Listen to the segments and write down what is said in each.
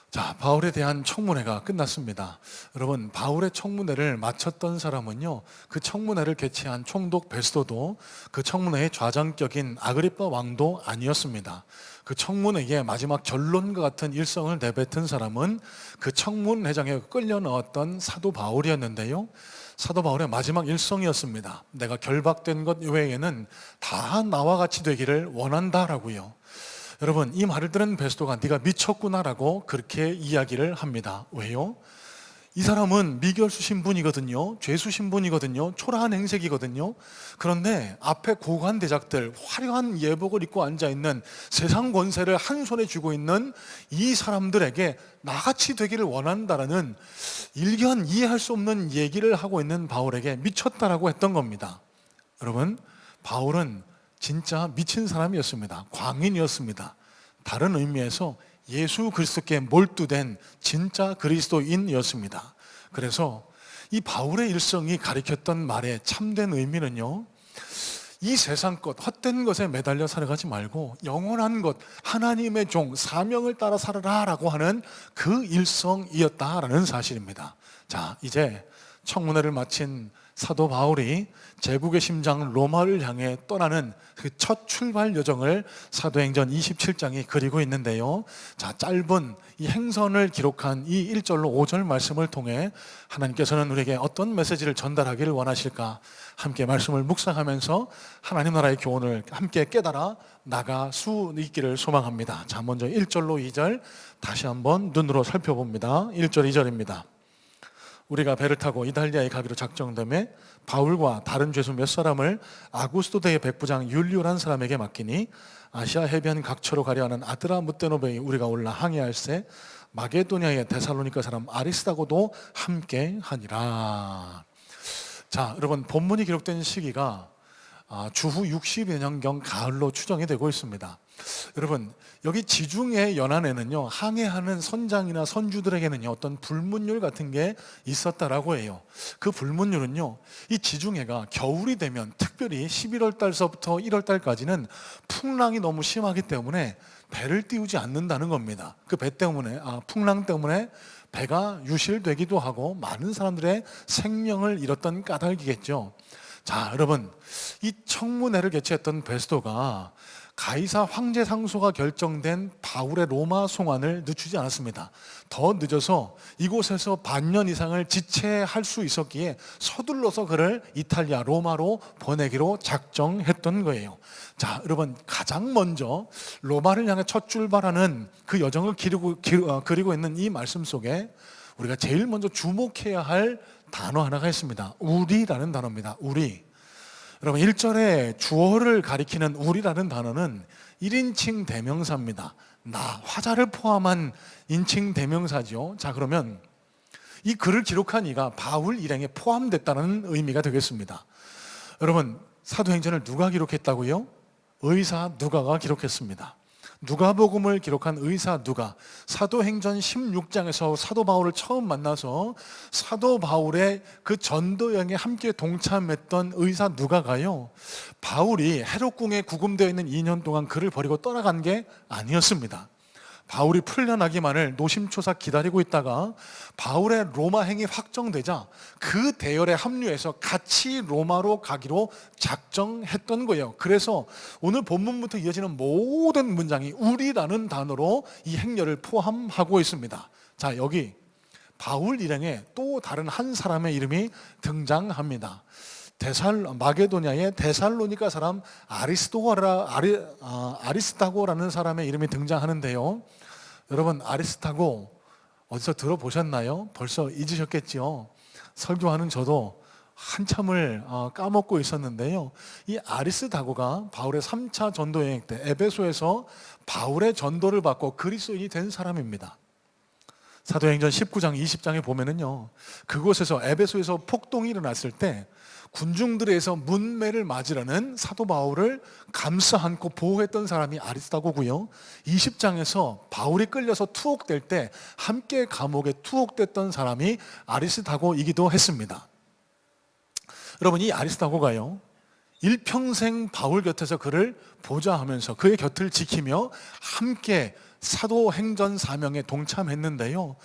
자, 바울에 대한 청문회가 끝났습니다. 여러분, 바울의 청문회를 마쳤던 사람은요, 그 청문회를 개최한 총독 베스도도 그 청문회의 좌장격인 아그리빠 왕도 아니었습니다. 그 청문회의 마지막 결론과 같은 일성을 내뱉은 사람은 그 청문회장에 끌려 넣었던 사도 바울이었는데요. 사도 바울의 마지막 일성이었습니다. 내가 결박된 것 외에는 다 나와 같이 되기를 원한다라고요. 여러분, 이 말을 들은 베스도가 네가 미쳤구나라고 그렇게 이야기를 합니다. 왜요? 이 사람은 미결수 신분이거든요. 죄수 신분이거든요. 초라한 행색이거든요. 그런데 앞에 고관 대작들, 화려한 예복을 입고 앉아있는 세상 권세를 한 손에 쥐고 있는 이 사람들에게 나같이 되기를 원한다라는 일견 이해할 수 없는 얘기를 하고 있는 바울에게 미쳤다라고 했던 겁니다. 여러분, 바울은 진짜 미친 사람이었습니다. 광인이었습니다. 다른 의미에서 예수 그리스도께 몰두된 진짜 그리스도인이었습니다. 그래서 이 바울의 일성이 가리켰던 말의 참된 의미는요, 이 세상 것, 헛된 것에 매달려 살아가지 말고 영원한 것, 하나님의 종, 사명을 따라 살아라 라고 하는 그 일성이었다라는 사실입니다. 자, 이제 청문회를 마친 사도 바울이 제국의 심장 로마를 향해 떠나는 그 첫 출발 여정을 사도행전 27장이 그리고 있는데요. 자, 짧은 이 행선을 기록한 이 1절로 5절 말씀을 통해 하나님께서는 우리에게 어떤 메시지를 전달하기를 원하실까? 함께 말씀을 묵상하면서 하나님 나라의 교훈을 함께 깨달아 나가 수 있기를 소망합니다. 자, 먼저 1절로 2절 다시 한번 눈으로 살펴봅니다. 1절 2절입니다. 우리가 배를 타고 이달리아에 가기로 작정됨에 바울과 다른 죄수 몇 사람을 아구스도 대의 백부장 율리오라는 사람에게 맡기니 아시아 해변 각처로 가려 하는 아드라무떼노베에 우리가 올라 항해할세 마게도냐의 데살로니가 사람 아리스다고도 함께 하니라. 자, 여러분, 본문이 기록된 시기가 주후 60여 년경 가을로 추정이 되고 있습니다. 여러분, 여기 지중해 연안에는요, 항해하는 선장이나 선주들에게는요, 어떤 불문율 같은 게 있었다라고 해요. 그 불문율은요, 이 지중해가 겨울이 되면 특별히 11월 달서부터 1월 달까지는 풍랑이 너무 심하기 때문에 배를 띄우지 않는다는 겁니다. 그 배 때문에, 풍랑 때문에 배가 유실되기도 하고 많은 사람들의 생명을 잃었던 까닭이겠죠. 자, 여러분, 이 청문회를 개최했던 베스도가 가이사 황제 상소가 결정된 바울의 로마 송환을 늦추지 않았습니다. 더 늦어서 이곳에서 반년 이상을 지체할 수 있었기에 서둘러서 그를 이탈리아 로마로 보내기로 작정했던 거예요. 자, 여러분, 가장 먼저 로마를 향해 첫 출발하는 그 여정을 그리고 있는 이 말씀 속에 우리가 제일 먼저 주목해야 할 단어 하나가 있습니다. 우리라는 단어입니다. 우리. 여러분, 1절에 주어를 가리키는 우리라는 단어는 1인칭 대명사입니다. 나, 화자를 포함한 인칭 대명사죠. 자, 그러면 이 글을 기록한 이가 바울 일행에 포함됐다는 의미가 되겠습니다. 여러분, 사도행전을 누가 기록했다고요? 의사 누가가 기록했습니다. 누가복음을 기록한 의사 누가, 사도행전 16장에서 사도 바울을 처음 만나서 사도 바울의 그 전도 여행에 함께 동참했던 의사 누가가요, 바울이 헤롯궁에 구금되어 있는 2년 동안 그를 버리고 떠나간 게 아니었습니다. 바울이 풀려나기만을 노심초사 기다리고 있다가 바울의 로마 행이 확정되자 그 대열에 합류해서 같이 로마로 가기로 작정했던 거예요. 그래서 오늘 본문부터 이어지는 모든 문장이 우리라는 단어로 이 행렬을 포함하고 있습니다. 자, 여기 바울 일행에 또 다른 한 사람의 이름이 등장합니다. 마게도냐의 데살로니가 사람 아리스타고라는 사람의 이름이 등장하는데요. 여러분, 아리스타고 어디서 들어보셨나요? 벌써 잊으셨겠죠? 설교하는 저도 한참을 까먹고 있었는데요. 이 아리스타고가 바울의 3차 전도 여행 때 에베소에서 바울의 전도를 받고 그리스도인이 된 사람입니다. 사도행전 19장 20장에 보면은요, 그곳에서 에베소에서 폭동이 일어났을 때 군중들에서 문매를 맞으려는 사도 바울을 감싸 안고 보호했던 사람이 아리스타고고요. 20장에서 바울이 끌려서 투옥될 때 함께 감옥에 투옥됐던 사람이 아리스타고이기도 했습니다. 여러분, 이 아리스타고가요, 일평생 바울 곁에서 그를 보좌하면서 그의 곁을 지키며 함께 사도행전 사명에 동참했는데요.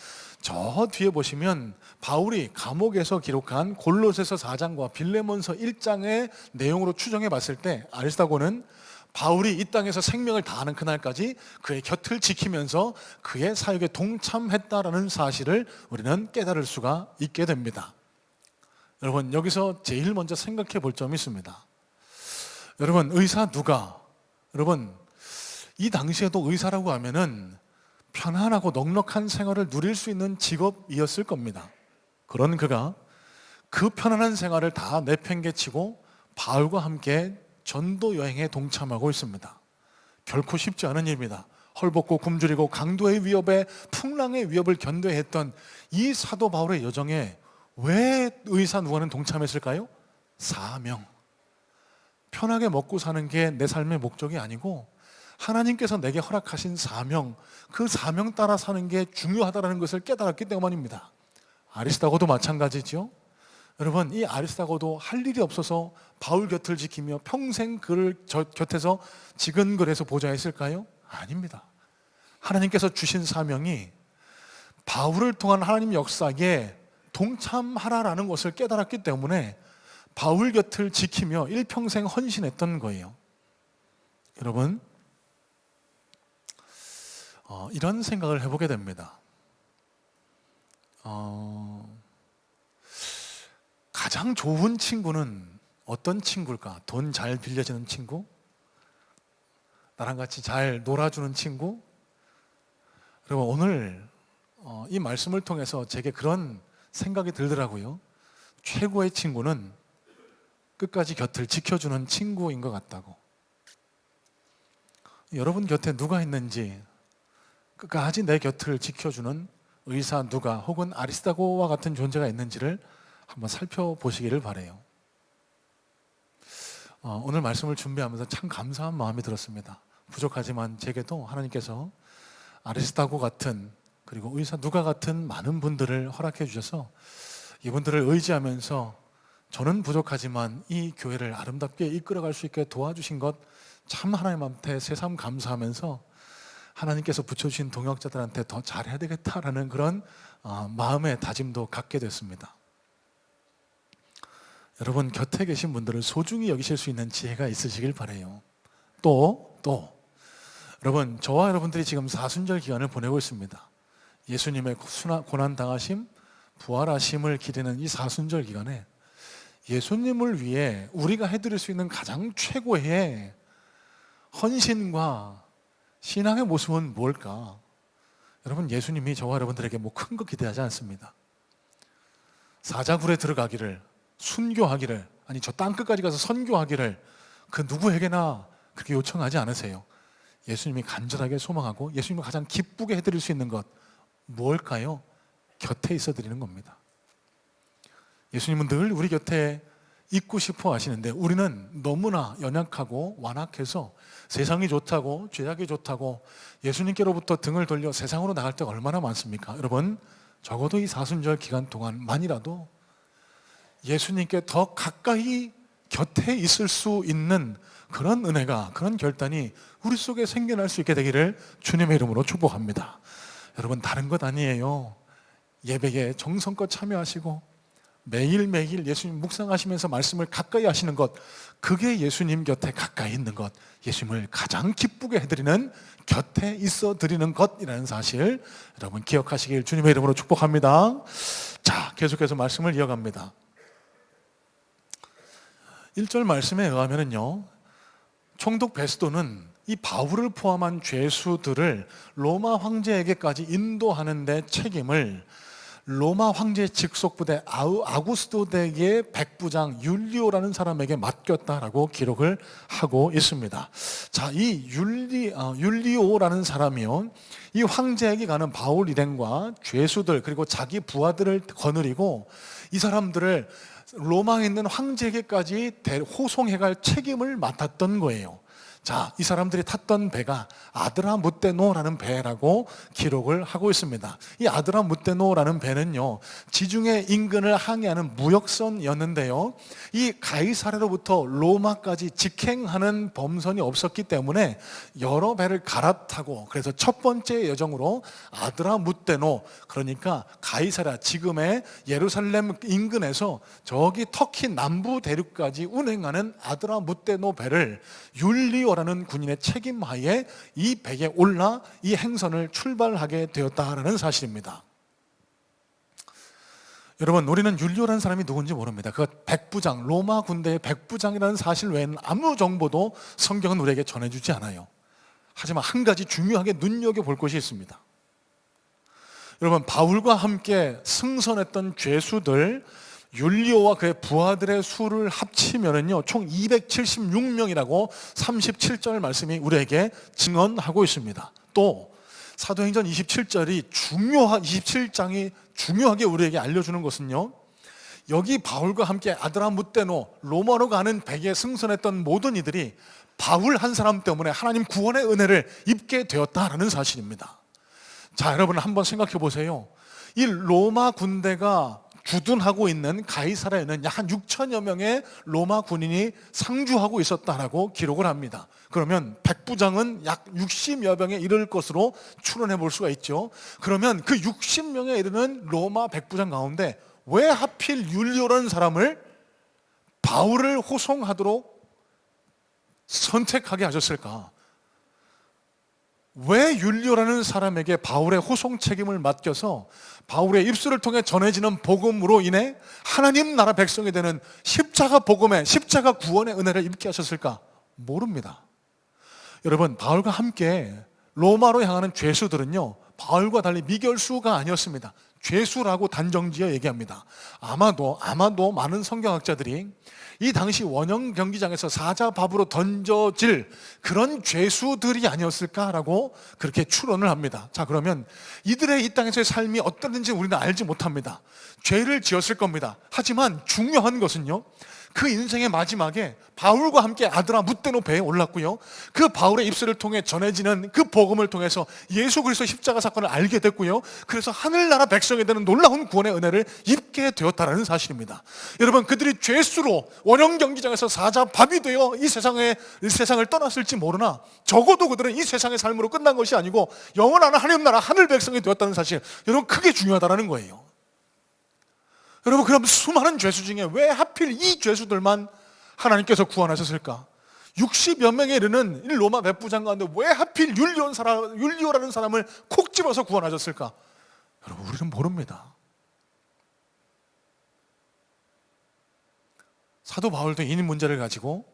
저 뒤에 보시면 바울이 감옥에서 기록한 골로새서 4장과 빌레몬서 1장의 내용으로 추정해 봤을 때 아리스다고는 바울이 이 땅에서 생명을 다하는 그날까지 그의 곁을 지키면서 그의 사역에 동참했다라는 사실을 우리는 깨달을 수가 있게 됩니다. 여러분, 여기서 제일 먼저 생각해 볼 점이 있습니다. 여러분, 의사 누가? 여러분, 이 당시에도 의사라고 하면은 편안하고 넉넉한 생활을 누릴 수 있는 직업이었을 겁니다. 그런 그가 그 편안한 생활을 다 내팽개치고 바울과 함께 전도 여행에 동참하고 있습니다. 결코 쉽지 않은 일입니다. 헐벗고 굶주리고 강도의 위협에 풍랑의 위협을 견뎌야 했던 이 사도 바울의 여정에 왜 의사 누가는 동참했을까요? 사명. 편하게 먹고 사는 게 내 삶의 목적이 아니고 하나님께서 내게 허락하신 사명, 그 사명 따라 사는 게 중요하다는 것을 깨달았기 때문입니다. 아리스다고도 마찬가지죠. 여러분, 이 아리스다고도 할 일이 없어서 바울 곁을 지키며 평생 그를 곁에서 지근거려서 보좌했을까요? 아닙니다. 하나님께서 주신 사명이 바울을 통한 하나님 역사에 동참하라라는 것을 깨달았기 때문에 바울 곁을 지키며 일평생 헌신했던 거예요. 여러분, 이런 생각을 해보게 됩니다. 가장 좋은 친구는 어떤 친구일까? 돈 잘 빌려주는 친구? 나랑 같이 잘 놀아주는 친구? 그리고 오늘 이 말씀을 통해서 제게 그런 생각이 들더라고요. 최고의 친구는 끝까지 곁을 지켜주는 친구인 것 같다고. 여러분 곁에 누가 있는지, 끝까지 내 곁을 지켜주는 의사 누가 혹은 아리스다고와 같은 존재가 있는지를 한번 살펴보시기를 바라요. 오늘 말씀을 준비하면서 참 감사한 마음이 들었습니다. 부족하지만 제게도 하나님께서 아리스다고 같은, 그리고 의사 누가 같은 많은 분들을 허락해 주셔서 이분들을 의지하면서 저는 부족하지만 이 교회를 아름답게 이끌어갈 수 있게 도와주신 것 참 하나님한테 새삼 감사하면서 하나님께서 붙여주신 동역자들한테 더 잘해야 되겠다라는 그런 마음의 다짐도 갖게 됐습니다. 여러분, 곁에 계신 분들을 소중히 여기실 수 있는 지혜가 있으시길 바라요. 또 여러분, 저와 여러분들이 지금 사순절 기간을 보내고 있습니다. 예수님의 고난당하심, 부활하심을 기리는 이 사순절 기간에 예수님을 위해 우리가 해드릴 수 있는 가장 최고의 헌신과 신앙의 모습은 뭘까? 여러분, 예수님이 저와 여러분들에게 뭐 큰 거 기대하지 않습니다. 사자굴에 들어가기를, 순교하기를, 아니 저 땅끝까지 가서 선교하기를 그 누구에게나 그렇게 요청하지 않으세요. 예수님이 간절하게 소망하고 예수님이 가장 기쁘게 해드릴 수 있는 것 뭘까요? 곁에 있어 드리는 겁니다. 예수님은 늘 우리 곁에 있고 싶어 하시는데 우리는 너무나 연약하고 완악해서 세상이 좋다고, 죄악이 좋다고 예수님께로부터 등을 돌려 세상으로 나갈 때가 얼마나 많습니까? 여러분, 적어도 이 사순절 기간 동안만이라도 예수님께 더 가까이 곁에 있을 수 있는 그런 은혜가, 그런 결단이 우리 속에 생겨날 수 있게 되기를 주님의 이름으로 축복합니다. 여러분, 다른 것 아니에요. 예배에 정성껏 참여하시고 매일매일 예수님 묵상하시면서 말씀을 가까이 하시는 것, 그게 예수님 곁에 가까이 있는 것, 예수님을 가장 기쁘게 해드리는, 곁에 있어 드리는 것이라는 사실 여러분 기억하시길 주님의 이름으로 축복합니다. 자, 계속해서 말씀을 이어갑니다. 1절 말씀에 의하면요, 총독 베스도는 이 바울을 포함한 죄수들을 로마 황제에게까지 인도하는 데 책임을 로마 황제 직속부대 아구스토대의 백부장 율리오라는 사람에게 맡겼다라고 기록을 하고 있습니다. 자, 이 율리오라는 사람이요, 이 황제에게 가는 바울 일행과 죄수들 그리고 자기 부하들을 거느리고 이 사람들을 로마에 있는 황제에게까지 호송해 갈 책임을 맡았던 거예요. 자, 이 사람들이 탔던 배가 아드라무떼노라는 배라고 기록을 하고 있습니다. 이 아드라무떼노라는 배는요, 지중해 인근을 항해하는 무역선이었는데요, 이 가이사랴로부터 로마까지 직행하는 범선이 없었기 때문에 여러 배를 갈아타고, 그래서 첫 번째 여정으로 아드라무떼노, 그러니까 가이사랴, 지금의 예루살렘 인근에서 저기 터키 남부 대륙까지 운행하는 아드라무떼노 배를 율리오라는 군인의 책임하에 이 배에 올라 이 행선을 출발하게 되었다라는 사실입니다. 여러분, 우리는 율리오라는 사람이 누군지 모릅니다. 그가 백부장, 로마 군대의 백부장이라는 사실 외에는 아무 정보도 성경은 우리에게 전해주지 않아요. 하지만 한 가지 중요하게 눈여겨볼 것이 있습니다. 여러분, 바울과 함께 승선했던 죄수들 율리오와 그의 부하들의 수를 합치면은요, 총 276명이라고 37절 말씀이 우리에게 증언하고 있습니다. 또 사도행전 27장이 중요하게 우리에게 알려주는 것은요, 여기 바울과 함께 아드라무떼노 로마로 가는 배에 승선했던 모든 이들이 바울 한 사람 때문에 하나님 구원의 은혜를 입게 되었다라는 사실입니다. 자, 여러분 한번 생각해 보세요. 이 로마 군대가 주둔하고 있는 가이사랴에는 약 한 6천여 명의 로마 군인이 상주하고 있었다라고 기록을 합니다. 그러면 백부장은 약 60여 명에 이를 것으로 추론해 볼 수가 있죠. 그러면 그 60명에 이르는 로마 백부장 가운데 왜 하필 율리오라는 사람을 바울을 호송하도록 선택하게 하셨을까? 왜 율리오라는 사람에게 바울의 호송 책임을 맡겨서 바울의 입술을 통해 전해지는 복음으로 인해 하나님 나라 백성이 되는 십자가 복음의, 십자가 구원의 은혜를 입게 하셨을까? 모릅니다. 여러분, 바울과 함께 로마로 향하는 죄수들은요, 바울과 달리 미결수가 아니었습니다. 죄수라고 단정지어 얘기합니다. 아마도 많은 성경학자들이 이 당시 원형 경기장에서 사자밥으로 던져질 그런 죄수들이 아니었을까라고 그렇게 추론을 합니다. 자, 그러면 이들의 이 땅에서의 삶이 어땠는지 우리는 알지 못합니다. 죄를 지었을 겁니다. 하지만 중요한 것은요, 그 인생의 마지막에 바울과 함께 아드라무떼노 배에 올랐고요, 그 바울의 입술을 통해 전해지는 그 복음을 통해서 예수 그리스도 십자가 사건을 알게 됐고요, 그래서 하늘나라 백성이 되는 놀라운 구원의 은혜를 입게 되었다는 사실입니다. 여러분, 그들이 죄수로 원형 경기장에서 사자밥이 되어 이 세상을 떠났을지 모르나 적어도 그들은 이 세상의 삶으로 끝난 것이 아니고 영원한 하나님 나라 하늘 백성이 되었다는 사실, 여러분 크게 중요하다는 거예요. 여러분, 그럼 수많은 죄수 중에 왜 하필 이 죄수들만 하나님께서 구원하셨을까? 60여 명에 이르는 이 로마 백부장 가운데 왜 하필 율리오라는 사람을 콕 집어서 구원하셨을까? 여러분, 우리는 모릅니다. 사도 바울도 이 문제를 가지고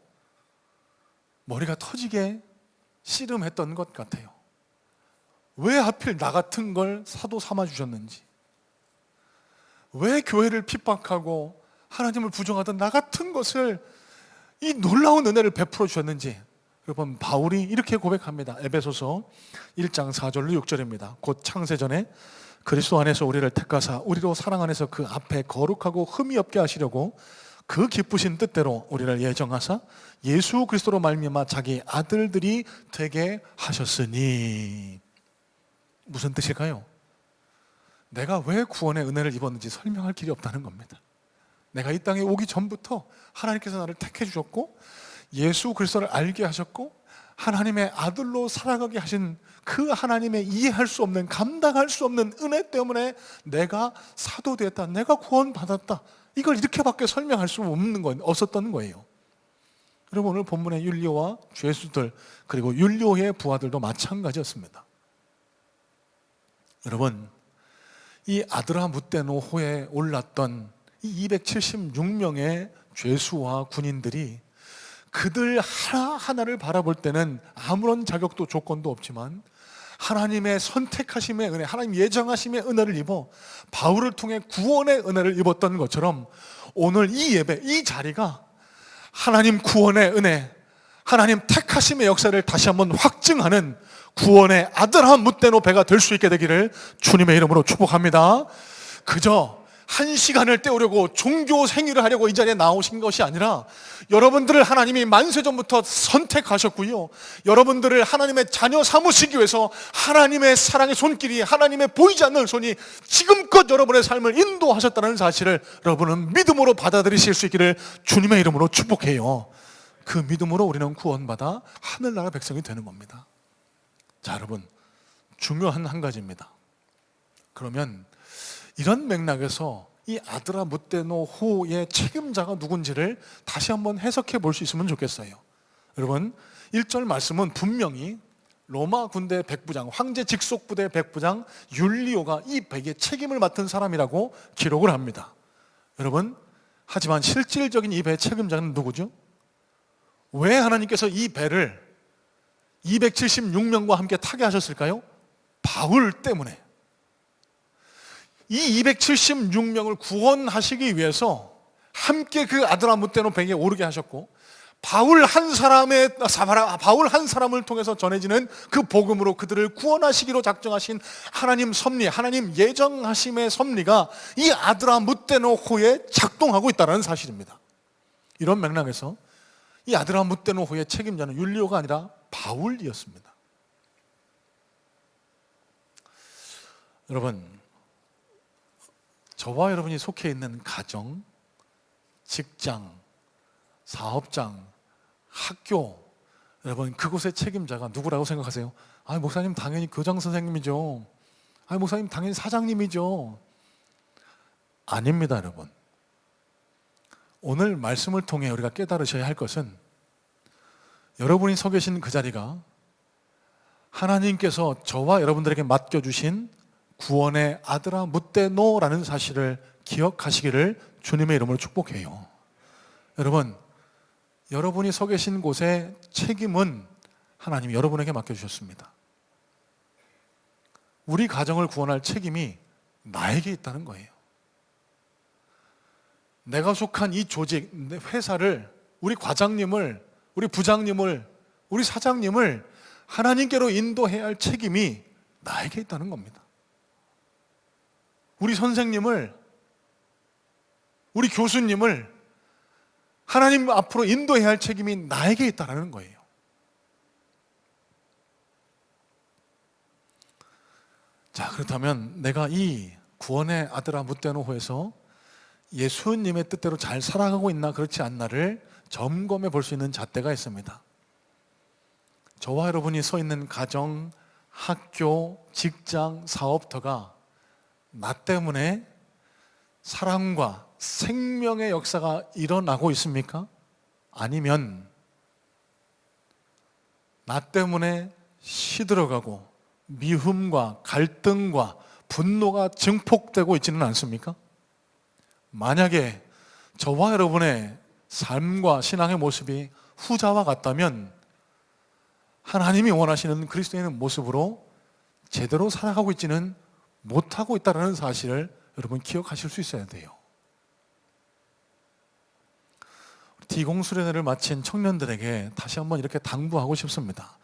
머리가 터지게 씨름했던 것 같아요. 왜 하필 나 같은 걸 사도 삼아 주셨는지, 왜 교회를 핍박하고 하나님을 부정하던 나 같은 것을 이 놀라운 은혜를 베풀어 주셨는지. 여러분, 바울이 이렇게 고백합니다. 에베소서 1장 4절로 6절입니다. 곧 창세전에 그리스도 안에서 우리를 택하사 우리로 사랑 안에서 그 앞에 거룩하고 흠이 없게 하시려고 그 기쁘신 뜻대로 우리를 예정하사 예수 그리스도로 말미암아 자기 아들들이 되게 하셨으니. 무슨 뜻일까요? 내가 왜 구원의 은혜를 입었는지 설명할 길이 없다는 겁니다. 내가 이 땅에 오기 전부터 하나님께서 나를 택해 주셨고 예수 그리스도를 알게 하셨고 하나님의 아들로 살아가게 하신 그 하나님의 이해할 수 없는, 감당할 수 없는 은혜 때문에 내가 사도되었다, 내가 구원받았다, 이걸 이렇게밖에 설명할 수 없었던 거예요. 여러분, 오늘 본문의 율리오와 죄수들, 그리고 율리오의 부하들도 마찬가지였습니다. 여러분, 이 아드라무떼노호에 올랐던 이 276명의 죄수와 군인들이 그들 하나하나를 바라볼 때는 아무런 자격도 조건도 없지만 하나님의 선택하심의 은혜, 하나님 예정하심의 은혜를 입어 바울을 통해 구원의 은혜를 입었던 것처럼 오늘 이 예배, 이 자리가 하나님 구원의 은혜, 하나님 택하심의 역사를 다시 한번 확증하는 구원의 아드라무떼노 배가 될 수 있게 되기를 주님의 이름으로 축복합니다. 그저 한 시간을 때우려고 종교 생활을 하려고 이 자리에 나오신 것이 아니라 여러분들을 하나님이 만세전부터 선택하셨고요, 여러분들을 하나님의 자녀 삼으시기 위해서 하나님의 사랑의 손길이, 하나님의 보이지 않는 손이 지금껏 여러분의 삶을 인도하셨다는 사실을 여러분은 믿음으로 받아들이실 수 있기를 주님의 이름으로 축복해요. 그 믿음으로 우리는 구원받아 하늘나라 백성이 되는 겁니다. 자, 여러분, 중요한 한 가지입니다. 그러면 이런 맥락에서 이 아드라무떼노호의 책임자가 누군지를 다시 한번 해석해 볼 수 있으면 좋겠어요. 여러분, 1절 말씀은 분명히 로마 군대 백부장, 황제 직속부대 백부장 율리오가 이 백의 책임을 맡은 사람이라고 기록을 합니다. 여러분, 하지만 실질적인 이 배의 책임자는 누구죠? 왜 하나님께서 이 배를 276명과 함께 타게 하셨을까요? 바울 때문에. 이 276명을 구원하시기 위해서 함께 그 아드라무떼노 배에 오르게 하셨고, 바울 한 사람을 통해서 전해지는 그 복음으로 그들을 구원하시기로 작정하신 하나님 섭리, 하나님 예정하심의 섭리가 이 아드라무떼노호에 작동하고 있다는 사실입니다. 이런 맥락에서 이 아드라무떼노호의 책임자는 율리오가 아니라 바울이었습니다. 여러분, 저와 여러분이 속해 있는 가정, 직장, 사업장, 학교, 여러분, 그곳의 책임자가 누구라고 생각하세요? 목사님 당연히 교장 선생님이죠. 목사님 당연히 사장님이죠. 아닙니다, 여러분. 오늘 말씀을 통해 우리가 깨달으셔야 할 것은, 여러분이 서 계신 그 자리가 하나님께서 저와 여러분들에게 맡겨주신 구원의 아드라무떼노라는 사실을 기억하시기를 주님의 이름으로 축복해요. 여러분, 여러분이 서 계신 곳의 책임은 하나님이 여러분에게 맡겨주셨습니다. 우리 가정을 구원할 책임이 나에게 있다는 거예요. 내가 속한 이 조직, 회사를, 우리 과장님을, 우리 부장님을, 우리 사장님을 하나님께로 인도해야 할 책임이 나에게 있다는 겁니다. 우리 선생님을, 우리 교수님을 하나님 앞으로 인도해야 할 책임이 나에게 있다는 거예요. 자, 그렇다면 내가 이 구원의 아드라무떼노호에서 예수님의 뜻대로 잘 살아가고 있나 그렇지 않나를 점검해 볼 수 있는 잣대가 있습니다. 저와 여러분이 서 있는 가정, 학교, 직장, 사업터가 나 때문에 사랑과 생명의 역사가 일어나고 있습니까? 아니면 나 때문에 시들어가고 미움과 갈등과 분노가 증폭되고 있지는 않습니까? 만약에 저와 여러분의 삶과 신앙의 모습이 후자와 같다면 하나님이 원하시는 그리스도인의 모습으로 제대로 살아가고 있지는 못하고 있다는 사실을 여러분 기억하실 수 있어야 돼요. 디공수련회를 마친 청년들에게 다시 한번 이렇게 당부하고 싶습니다.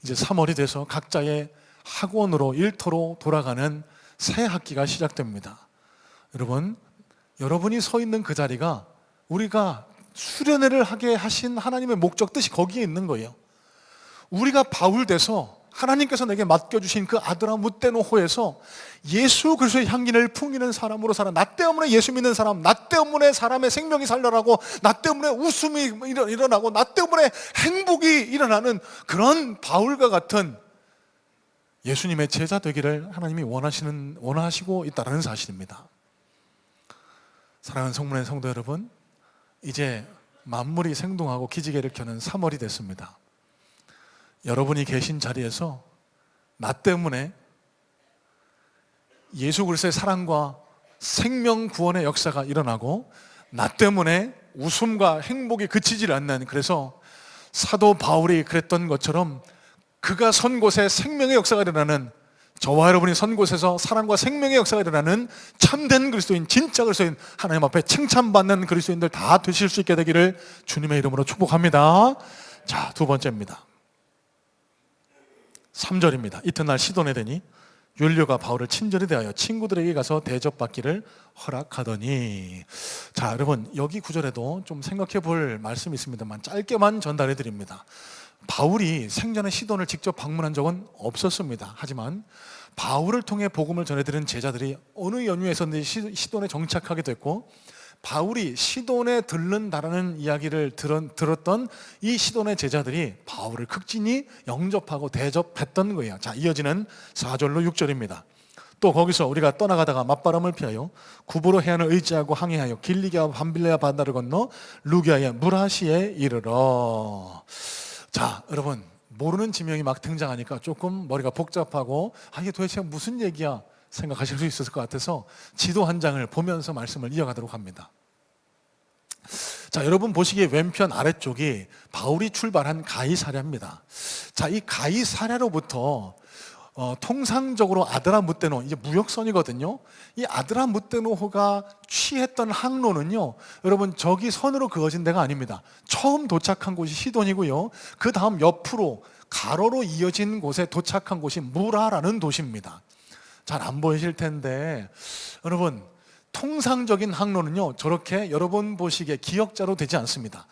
이제 3월이 돼서 각자의 학원으로, 일터로 돌아가는 새 학기가 시작됩니다. 여러분, 여러분이 서 있는 그 자리가 우리가 수련회를 하게 하신 하나님의 목적, 뜻이 거기에 있는 거예요. 우리가 바울 돼서 하나님께서 내게 맡겨주신 그 아드라무떼노호에서 예수 그리스도의 향기를 풍기는 사람으로 살아, 나 때문에 예수 믿는 사람, 나 때문에 사람의 생명이 살려나고, 나 때문에 웃음이 일어나고, 나 때문에 행복이 일어나는 그런 바울과 같은 예수님의 제자 되기를 하나님이 원하시고 있다는 사실입니다. 사랑하는 성문의 성도 여러분, 이제 만물이 생동하고 기지개를 켜는 3월이 됐습니다. 여러분이 계신 자리에서 나 때문에 예수 그리스도의 사랑과 생명 구원의 역사가 일어나고, 나 때문에 웃음과 행복이 그치질 않는, 그래서 사도 바울이 그랬던 것처럼 그가 선 곳에 생명의 역사가 일어나는, 저와 여러분이 선 곳에서 사랑과 생명의 역사가 일어나는 참된 그리스도인, 진짜 그리스도인, 하나님 앞에 칭찬받는 그리스도인들 다 되실 수 있게 되기를 주님의 이름으로 축복합니다. 자, 두 번째입니다. 3절입니다. 이튿날 시돈에 되니 율리오가 바울을 친절히 대하여 친구들에게 가서 대접받기를 허락하더니. 자, 여러분, 여기 구절에도 좀 생각해 볼 말씀이 있습니다만 짧게만 전달해 드립니다. 바울이 생전에 시돈을 직접 방문한 적은 없었습니다. 하지만 바울을 통해 복음을 전해드린 제자들이 어느 연유에서든지 시돈에 정착하게 됐고, 바울이 시돈에 들른다라는 이야기를 들었던 이 시돈의 제자들이 바울을 극진히 영접하고 대접했던 거예요. 자, 이어지는 4절로 6절입니다. 또 거기서 우리가 떠나가다가 맞바람을 피하여 구브로 해안을 의지하고 항해하여 길리기와 밤빌레아 바다를 건너 루기아의 무라시에 이르러. 자, 여러분, 모르는 지명이 막 등장하니까 조금 머리가 복잡하고 이게 도대체 무슨 얘기야 생각하실 수 있을 것 같아서 지도 한 장을 보면서 말씀을 이어가도록 합니다. 자, 여러분 보시기에 왼편 아래쪽이 바울이 출발한 가이사랴입니다. 자, 이 가이사랴로부터 통상적으로 아드라무테노, 이제 무역선이거든요. 이 아드라무테노호가 취했던 항로는요, 여러분 저기 선으로 그어진 데가 아닙니다. 처음 도착한 곳이 시돈이고요, 그 다음 옆으로 가로로 이어진 곳에 도착한 곳이 무라라는 도시입니다. 잘 안 보이실 텐데, 여러분 통상적인 항로는요 저렇게 여러분 보시기에 기역자로 되지 않습니다.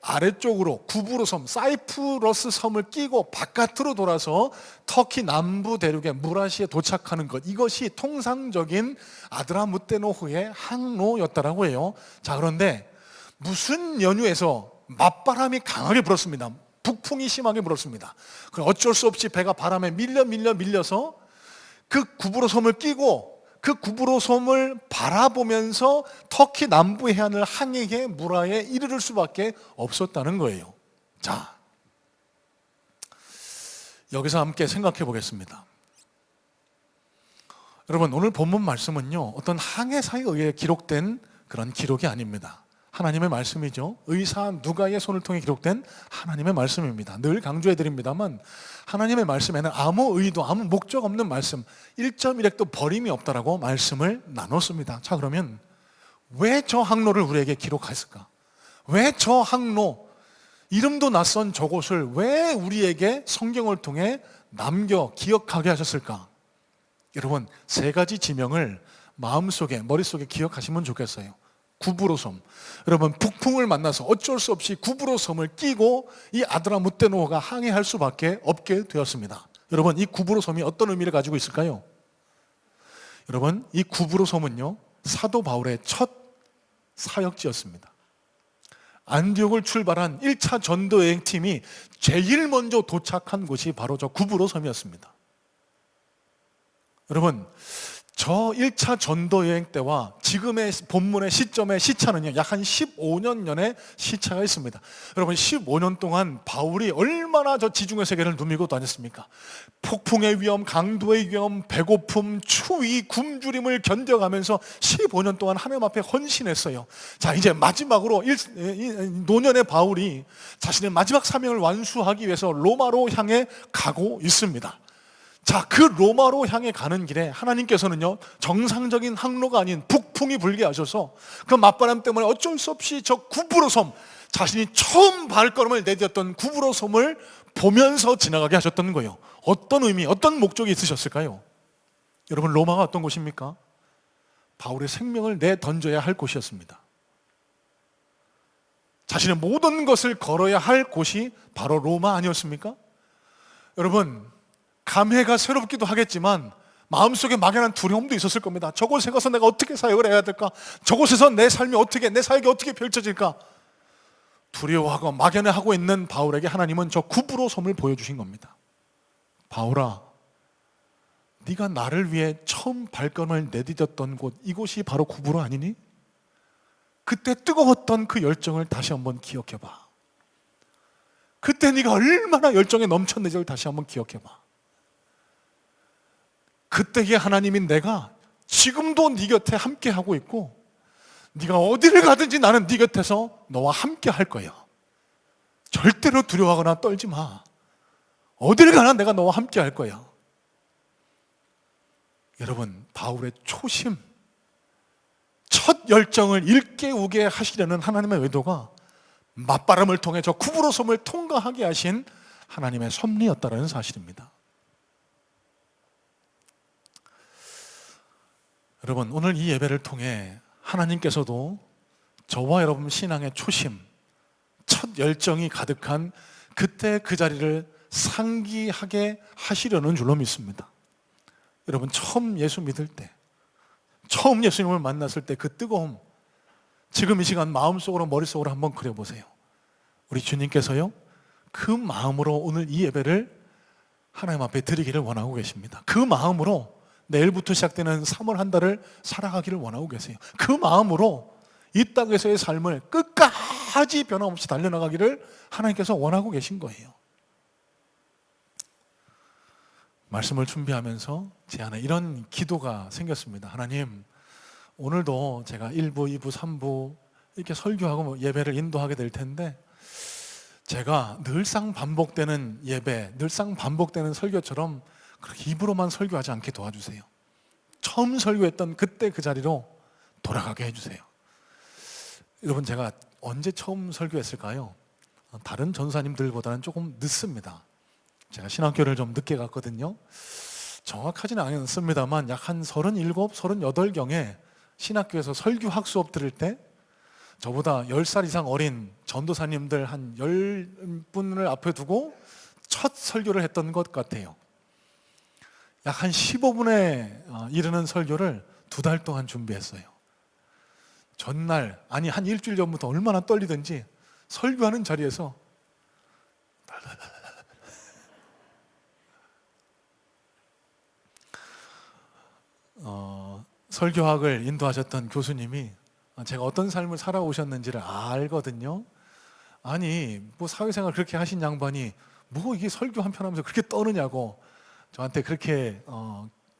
아래쪽으로 구브로 섬, 사이프러스 섬을 끼고 바깥으로 돌아서 터키 남부 대륙의 무라시에 도착하는 것, 이것이 통상적인 아드라무테노호의 항로였다라고 해요. 자, 그런데 무슨 연유에서 맞바람이 강하게 불었습니다. 북풍이 심하게 불었습니다. 어쩔 수 없이 배가 바람에 밀려서 그 구브로 섬을 끼고 그 구브로 섬을 바라보면서 터키 남부 해안을 항해해 무라에 이르를 수밖에 없었다는 거예요. 자, 여기서 함께 생각해 보겠습니다. 여러분, 오늘 본문 말씀은요 어떤 항해사에 의해 기록된 그런 기록이 아닙니다. 하나님의 말씀이죠. 의사 누가의 손을 통해 기록된 하나님의 말씀입니다. 늘 강조해 드립니다만 하나님의 말씀에는 아무 의도, 아무 목적 없는 말씀, 1.1핵도 버림이 없다라고 말씀을 나눴습니다. 자, 그러면 왜 저 항로를 우리에게 기록했을까? 왜 저 항로, 이름도 낯선 저곳을 왜 우리에게 성경을 통해 남겨 기억하게 하셨을까? 여러분, 세 가지 지명을 마음속에, 머릿속에 기억하시면 좋겠어요. 구브로 섬, 여러분 북풍을 만나서 어쩔 수 없이 구브로 섬을 끼고 이 아드라무테노호가 항해할 수밖에 없게 되었습니다. 여러분, 이 구브로 섬이 어떤 의미를 가지고 있을까요? 여러분, 이 구브로 섬은요 사도 바울의 첫 사역지였습니다. 안디옥을 출발한 1차 전도 여행팀이 제일 먼저 도착한 곳이 바로 저 구브로 섬이었습니다. 여러분, 저 1차 전도 여행 때와 지금의 본문의 시점의 시차는요 약 한 15년년의 시차가 있습니다. 여러분, 15년 동안 바울이 얼마나 저 지중해 세계를 누비고 다녔습니까? 폭풍의 위험, 강도의 위험, 배고픔, 추위, 굶주림을 견뎌가면서 15년 동안 하나님 앞에 헌신했어요. 자, 이제 마지막으로 노년의 바울이 자신의 마지막 사명을 완수하기 위해서 로마로 향해 가고 있습니다. 자, 그 로마로 향해 가는 길에 하나님께서는요 정상적인 항로가 아닌 북풍이 불게 하셔서 그 맞바람 때문에 어쩔 수 없이 저 구브로 섬, 자신이 처음 발걸음을 내디뎠던 구브로 섬을 보면서 지나가게 하셨던 거예요. 어떤 의미, 어떤 목적이 있으셨을까요? 여러분, 로마가 어떤 곳입니까? 바울의 생명을 내던져야 할 곳이었습니다. 자신의 모든 것을 걸어야 할 곳이 바로 로마 아니었습니까? 여러분, 감회가 새롭기도 하겠지만 마음속에 막연한 두려움도 있었을 겁니다. 저곳에 가서 내가 어떻게 사역을 해야 될까? 저곳에서 내 삶이 어떻게, 내 사역이 어떻게 펼쳐질까? 두려워하고 막연해하고 있는 바울에게 하나님은 저 구브로 섬을 보여주신 겁니다. 바울아, 네가 나를 위해 처음 발걸음을 내디뎠던 곳, 이곳이 바로 구브로 아니니? 그때 뜨거웠던 그 열정을 다시 한번 기억해봐. 그때 네가 얼마나 열정에 넘쳤는지를 다시 한번 기억해봐. 그때의 하나님인 내가 지금도 네 곁에 함께 하고 있고, 네가 어디를 가든지 나는 네 곁에서 너와 함께 할 거야. 절대로 두려워하거나 떨지 마. 어디를 가나 내가 너와 함께 할 거야. 여러분, 바울의 초심, 첫 열정을 일깨우게 하시려는 하나님의 의도가 맞바람을 통해 저 구브로 섬을 통과하게 하신 하나님의 섭리였다는 사실입니다. 여러분, 오늘 이 예배를 통해 하나님께서도 저와 여러분 신앙의 초심, 첫 열정이 가득한 그때 그 자리를 상기하게 하시려는 줄로 믿습니다. 여러분, 처음 예수 믿을 때, 처음 예수님을 만났을 때 그 뜨거움, 지금 이 시간 마음속으로 머릿속으로 한번 그려보세요. 우리 주님께서요, 그 마음으로 오늘 이 예배를 하나님 앞에 드리기를 원하고 계십니다. 그 마음으로 내일부터 시작되는 3월 한 달을 살아가기를 원하고 계세요. 그 마음으로 이 땅에서의 삶을 끝까지 변함없이 달려나가기를 하나님께서 원하고 계신 거예요. 말씀을 준비하면서 제 안에 이런 기도가 생겼습니다. 하나님, 오늘도 제가 1부, 2부, 3부 이렇게 설교하고 예배를 인도하게 될 텐데, 제가 늘상 반복되는 예배, 늘상 반복되는 설교처럼 그렇게 입으로만 설교하지 않게 도와주세요. 처음 설교했던 그때 그 자리로 돌아가게 해주세요. 여러분, 제가 언제 처음 설교했을까요? 다른 전사님들보다는 조금 늦습니다. 제가 신학교를 좀 늦게 갔거든요. 정확하지는 않습니다만 약 한 37, 38경에 신학교에서 설교학 수업 들을 때 저보다 10살 이상 어린 전도사님들 한 10분을 앞에 두고 첫 설교를 했던 것 같아요. 약 한 15분에 이르는 설교를 2달 동안 준비했어요. 전날, 아니 한 일주일 전부터 얼마나 떨리든지 설교하는 자리에서 설교학을 인도하셨던 교수님이 제가 어떤 삶을 살아오셨는지를 알거든요. 아니, 뭐 사회생활 그렇게 하신 양반이 뭐 이게 설교 한 편 하면서 그렇게 떠느냐고 저한테 그렇게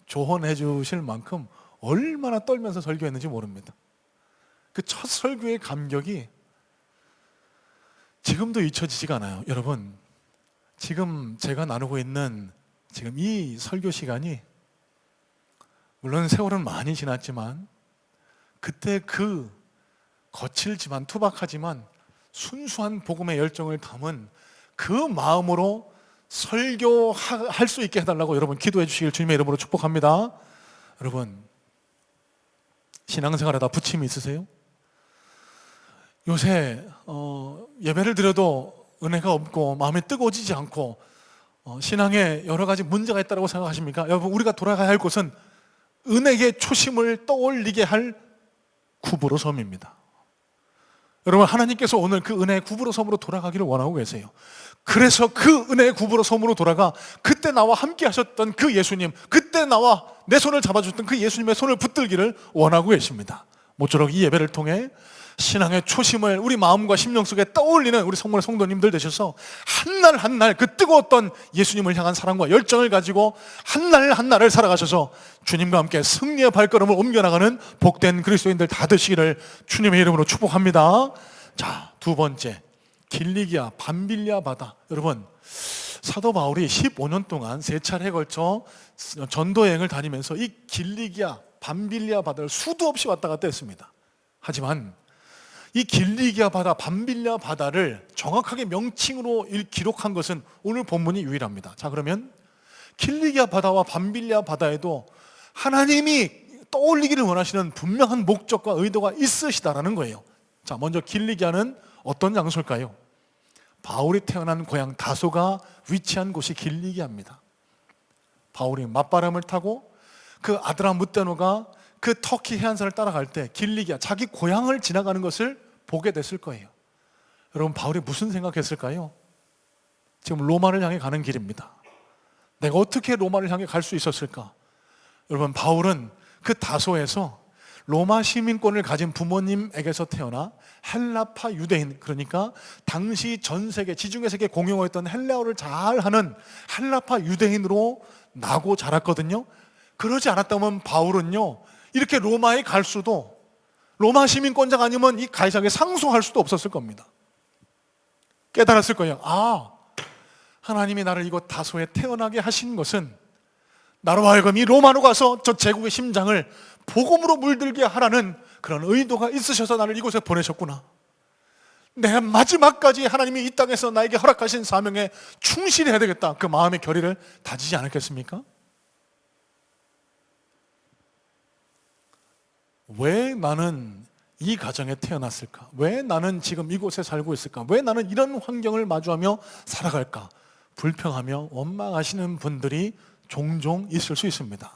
조언해 주실 만큼 얼마나 떨면서 설교했는지 모릅니다. 그 첫 설교의 감격이 지금도 잊혀지지가 않아요. 여러분, 지금 제가 나누고 있는 지금 이 설교 시간이 물론 세월은 많이 지났지만 그때 그 거칠지만 투박하지만 순수한 복음의 열정을 담은 그 마음으로 설교할 수 있게 해달라고 여러분 기도해 주시길 주님의 이름으로 축복합니다. 여러분, 신앙생활하다 부침이 있으세요? 요새 예배를 드려도 은혜가 없고 마음이 뜨거워지지 않고 신앙에 여러 가지 문제가 있다고 생각하십니까? 여러분, 우리가 돌아가야 할 곳은 은혜의 초심을 떠올리게 할 구부로 섬입니다. 여러분, 하나님께서 오늘 그 은혜의 구부로 섬으로 돌아가기를 원하고 계세요. 그래서 그 은혜의 구부로 섬으로 돌아가 그때 나와 함께 하셨던 그 예수님, 그때 나와 내 손을 잡아주셨던 그 예수님의 손을 붙들기를 원하고 계십니다. 모쪼록 이 예배를 통해 신앙의 초심을 우리 마음과 심령 속에 떠올리는 우리 성문의 성도님들 되셔서 한날 한날 그 뜨거웠던 예수님을 향한 사랑과 열정을 가지고 한날 한날을 살아가셔서 주님과 함께 승리의 발걸음을 옮겨나가는 복된 그리스도인들 다 되시기를 주님의 이름으로 축복합니다. 자, 두 번째, 길리기아 밤빌리아 바다. 여러분, 사도 바울이 15년 동안 3차례에 걸쳐 전도 여행을 다니면서 이 길리기아 밤빌리아 바다를 수도 없이 왔다 갔다 했습니다. 하지만 이 길리기아 바다, 밤빌리아 바다를 정확하게 명칭으로 기록한 것은 오늘 본문이 유일합니다. 자, 그러면 길리기아 바다와 밤빌리아 바다에도 하나님이 떠올리기를 원하시는 분명한 목적과 의도가 있으시다라는 거예요. 자, 먼저 길리기아는 어떤 장소일까요? 바울이 태어난 고향 다소가 위치한 곳이 길리기아입니다. 바울이 맞바람을 타고 그 아드라무테노가 그 터키 해안선을 따라갈 때 길리기아, 자기 고향을 지나가는 것을 보게 됐을 거예요. 여러분, 바울이 무슨 생각했을까요? 지금 로마를 향해 가는 길입니다. 내가 어떻게 로마를 향해 갈 수 있었을까? 여러분, 바울은 그 다소에서 로마 시민권을 가진 부모님에게서 태어나 헬라파 유대인, 그러니까 당시 전 세계, 지중해 세계 공용어였던 헬라어를 잘하는 헬라파 유대인으로 나고 자랐거든요. 그러지 않았다면 바울은요, 이렇게 로마에 갈 수도, 로마 시민권자가 아니면 이 가이사에게 상송할 수도 없었을 겁니다. 깨달았을 거예요. 아, 하나님이 나를 이곳 다소에 태어나게 하신 것은 나로 하여금 이 로마로 가서 저 제국의 심장을 복음으로 물들게 하라는 그런 의도가 있으셔서 나를 이곳에 보내셨구나. 내가 마지막까지 하나님이 이 땅에서 나에게 허락하신 사명에 충실해야 되겠다. 그 마음의 결의를 다지지 않았겠습니까? 왜 나는 이 가정에 태어났을까? 왜 나는 지금 이곳에 살고 있을까? 왜 나는 이런 환경을 마주하며 살아갈까? 불평하며 원망하시는 분들이 종종 있을 수 있습니다.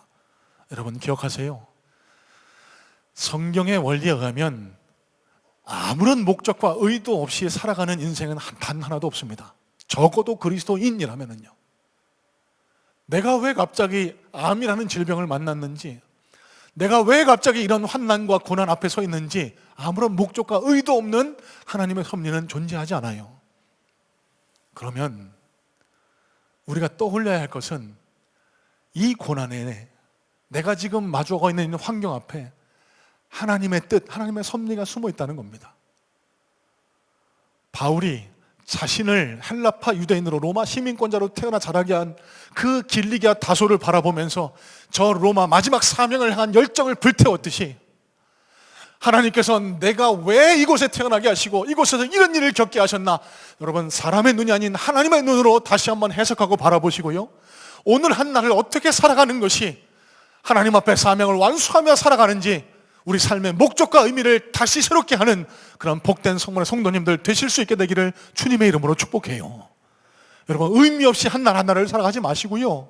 여러분 기억하세요. 성경의 원리에 의하면 아무런 목적과 의도 없이 살아가는 인생은 단 하나도 없습니다. 적어도 그리스도인이라면요. 내가 왜 갑자기 암이라는 질병을 만났는지, 내가 왜 갑자기 이런 환난과 고난 앞에 서 있는지 아무런 목적과 의도 없는 하나님의 섭리는 존재하지 않아요. 그러면 우리가 떠올려야 할 것은 이 고난에 내가 지금 마주하고 있는 환경 앞에 하나님의 뜻, 하나님의 섭리가 숨어 있다는 겁니다. 바울이 자신을 헬라파 유대인으로 로마 시민권자로 태어나 자라게 한 그 길리기아 다소를 바라보면서 저 로마 마지막 사명을 향한 열정을 불태웠듯이 하나님께서 내가 왜 이곳에 태어나게 하시고 이곳에서 이런 일을 겪게 하셨나, 여러분 사람의 눈이 아닌 하나님의 눈으로 다시 한번 해석하고 바라보시고요, 오늘 한 날을 어떻게 살아가는 것이 하나님 앞에 사명을 완수하며 살아가는지 우리 삶의 목적과 의미를 다시 새롭게 하는 그런 복된 성문의 성도님들 되실 수 있게 되기를 주님의 이름으로 축복해요. 여러분 의미 없이 한 날 한 날을 살아가지 마시고요,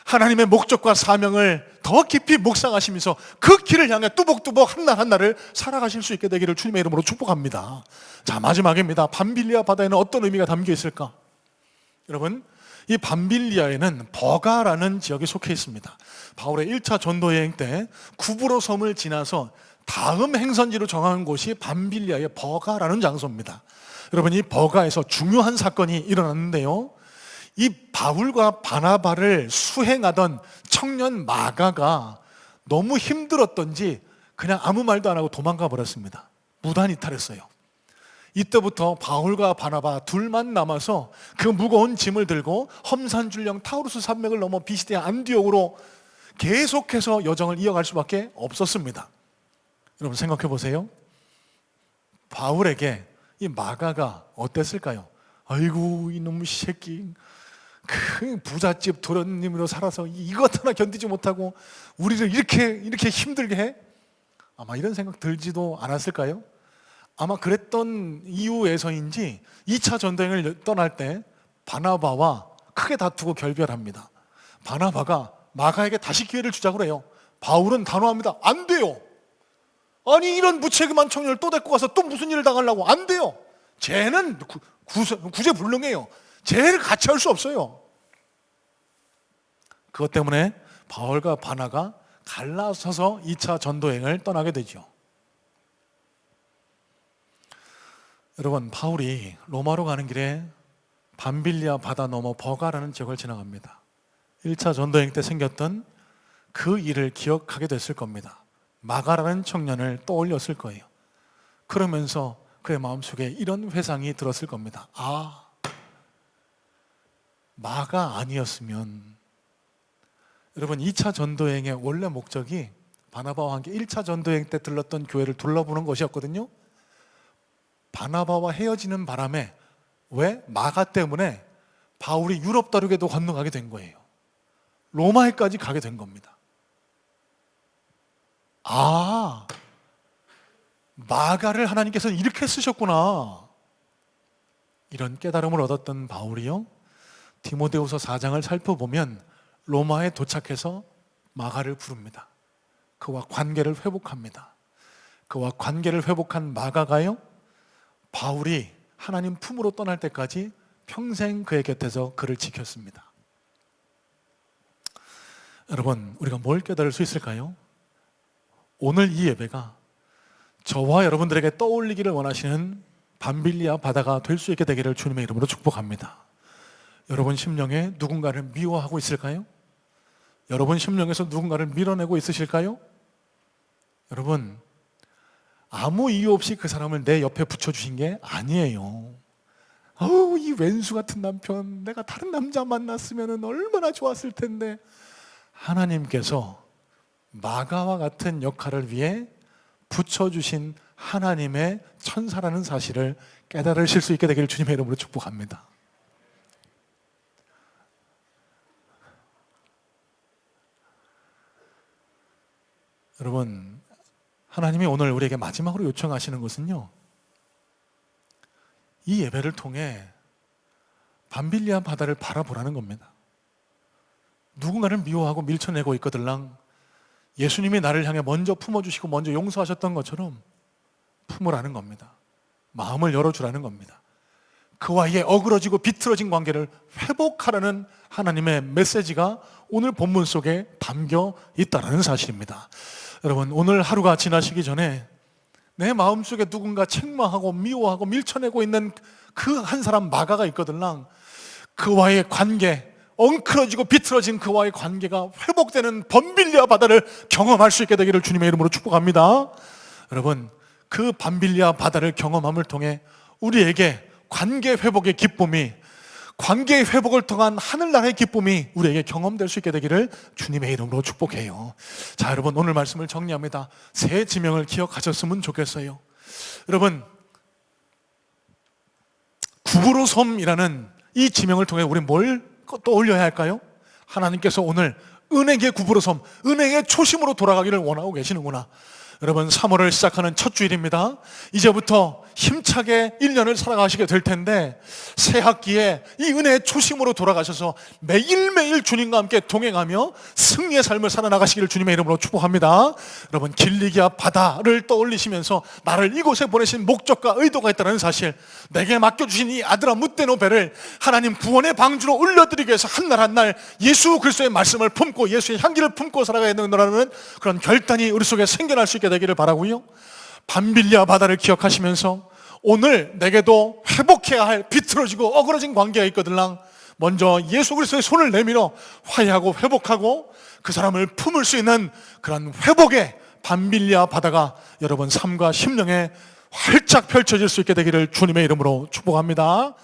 하나님의 목적과 사명을 더 깊이 묵상하시면서 그 길을 향해 뚜벅뚜벅 한 날 한 날을 살아가실 수 있게 되기를 주님의 이름으로 축복합니다. 자, 마지막입니다. 밤빌리아 바다에는 어떤 의미가 담겨 있을까? 여러분, 이 밤빌리아에는 버가라는 지역이 속해 있습니다. 바울의 1차 전도 여행 때 구브로 섬을 지나서 다음 행선지로 정한 곳이 밤빌리아의 버가라는 장소입니다. 여러분, 이 버가에서 중요한 사건이 일어났는데요, 이 바울과 바나바를 수행하던 청년 마가가 너무 힘들었던지 그냥 아무 말도 안 하고 도망가 버렸습니다. 무단 이탈했어요. 이때부터 바울과 바나바 둘만 남아서 그 무거운 짐을 들고 험산줄령 타우루스 산맥을 넘어 비시대 안디옥으로 계속해서 여정을 이어갈 수밖에 없었습니다. 여러분 생각해 보세요. 바울에게 이 마가가 어땠을까요? 아이고 이놈 새끼, 그 부잣집 도련님으로 살아서 이것 하나 견디지 못하고 우리를 이렇게 힘들게 해? 아마 이런 생각 들지도 않았을까요? 아마 그랬던 이유에서인지 2차 전도여행을 떠날 때 바나바와 크게 다투고 결별합니다. 바나바가 마가에게 다시 기회를 주자고 그래요. 바울은 단호합니다. 안 돼요. 아니 이런 무책임한 청년을 또 데리고 가서 또 무슨 일을 당하려고. 안 돼요. 쟤는 구제불능해요. 쟤를 같이 할 수 없어요. 그것 때문에 바울과 바나가 갈라서서 2차 전도여행을 떠나게 되죠. 여러분, 바울이 로마로 가는 길에 밤빌리아 바다 넘어 버가라는 지역을 지나갑니다. 1차 전도여행 때 생겼던 그 일을 기억하게 됐을 겁니다. 마가라는 청년을 떠올렸을 거예요. 그러면서 그의 마음속에 이런 회상이 들었을 겁니다. 아, 마가 아니었으면. 여러분, 2차 전도여행의 원래 목적이 바나바와 함께 1차 전도여행 때 들렀던 교회를 둘러보는 것이었거든요. 바나바와 헤어지는 바람에 왜? 마가 때문에 바울이 유럽 다륙에도 건너가게 된 거예요. 로마에까지 가게 된 겁니다. 아, 마가를 하나님께서는 이렇게 쓰셨구나. 이런 깨달음을 얻었던 바울이요, 디모데후서 4장을 살펴보면 로마에 도착해서 마가를 부릅니다. 그와 관계를 회복합니다. 그와 관계를 회복한 마가가요, 바울이 하나님 품으로 떠날 때까지 평생 그의 곁에서 그를 지켰습니다. 여러분, 우리가 뭘 깨달을 수 있을까요? 오늘 이 예배가 저와 여러분들에게 떠올리기를 원하시는 밤빌리아 바다가 될 수 있게 되기를 주님의 이름으로 축복합니다. 여러분 심령에 누군가를 미워하고 있을까요? 여러분 심령에서 누군가를 밀어내고 있으실까요? 여러분, 아무 이유 없이 그 사람을 내 옆에 붙여주신 게 아니에요. 아우, 이 왼수 같은 남편, 내가 다른 남자 만났으면 얼마나 좋았을 텐데. 하나님께서 마가와 같은 역할을 위해 붙여주신 하나님의 천사라는 사실을 깨달으실 수 있게 되기를 주님의 이름으로 축복합니다. 여러분, 하나님이 오늘 우리에게 마지막으로 요청하시는 것은요, 이 예배를 통해 밤빌리아 바다를 바라보라는 겁니다. 누군가를 미워하고 밀쳐내고 있거들랑 예수님이 나를 향해 먼저 품어주시고 먼저 용서하셨던 것처럼 품으라는 겁니다. 마음을 열어주라는 겁니다. 그와의 어그러지고 비틀어진 관계를 회복하라는 하나님의 메시지가 오늘 본문 속에 담겨 있다는 사실입니다. 여러분, 오늘 하루가 지나시기 전에 내 마음속에 누군가 책망하고 미워하고 밀쳐내고 있는 그 한 사람 마가가 있거들랑 그와의 관계, 엉클어지고 비틀어진 그와의 관계가 회복되는 밤빌리아 바다를 경험할 수 있게 되기를 주님의 이름으로 축복합니다. 여러분, 그 밤빌리아 바다를 경험함을 통해 우리에게 관계 회복의 기쁨이, 관계 회복을 통한 하늘나라의 기쁨이 우리에게 경험될 수 있게 되기를 주님의 이름으로 축복해요. 자, 여러분, 오늘 말씀을 정리합니다. 새 지명을 기억하셨으면 좋겠어요. 여러분, 구부로섬이라는 이 지명을 통해 우리 뭘 떠올려야 할까요? 하나님께서 오늘 은혜의 구부로섬, 은혜의 초심으로 돌아가기를 원하고 계시는구나. 여러분, 3월을 시작하는 첫 주일입니다. 이제부터 힘차게 1년을 살아가시게 될 텐데 새 학기에 이 은혜의 초심으로 돌아가셔서 매일매일 주님과 함께 동행하며 승리의 삶을 살아나가시기를 주님의 이름으로 축복합니다. 여러분, 길리기아 바다를 떠올리시면서 나를 이곳에 보내신 목적과 의도가 있다는 사실, 내게 맡겨주신 이 아드라 묻데노베를 하나님 구원의 방주로 올려드리기 위해서 한 날 한 날 예수 그리스도의 말씀을 품고 예수의 향기를 품고 살아가야 된다는 그런 결단이 우리 속에 생겨날 수 있게 되기를 바라고요. 밤빌리아 바다를 기억하시면서 오늘 내게도 회복해야 할 비틀어지고 어그러진 관계가 있거들랑 먼저 예수 그리스도의 손을 내밀어 화해하고 회복하고 그 사람을 품을 수 있는 그런 회복의 밤빌리아 바다가 여러분 삶과 심령에 활짝 펼쳐질 수 있게 되기를 주님의 이름으로 축복합니다.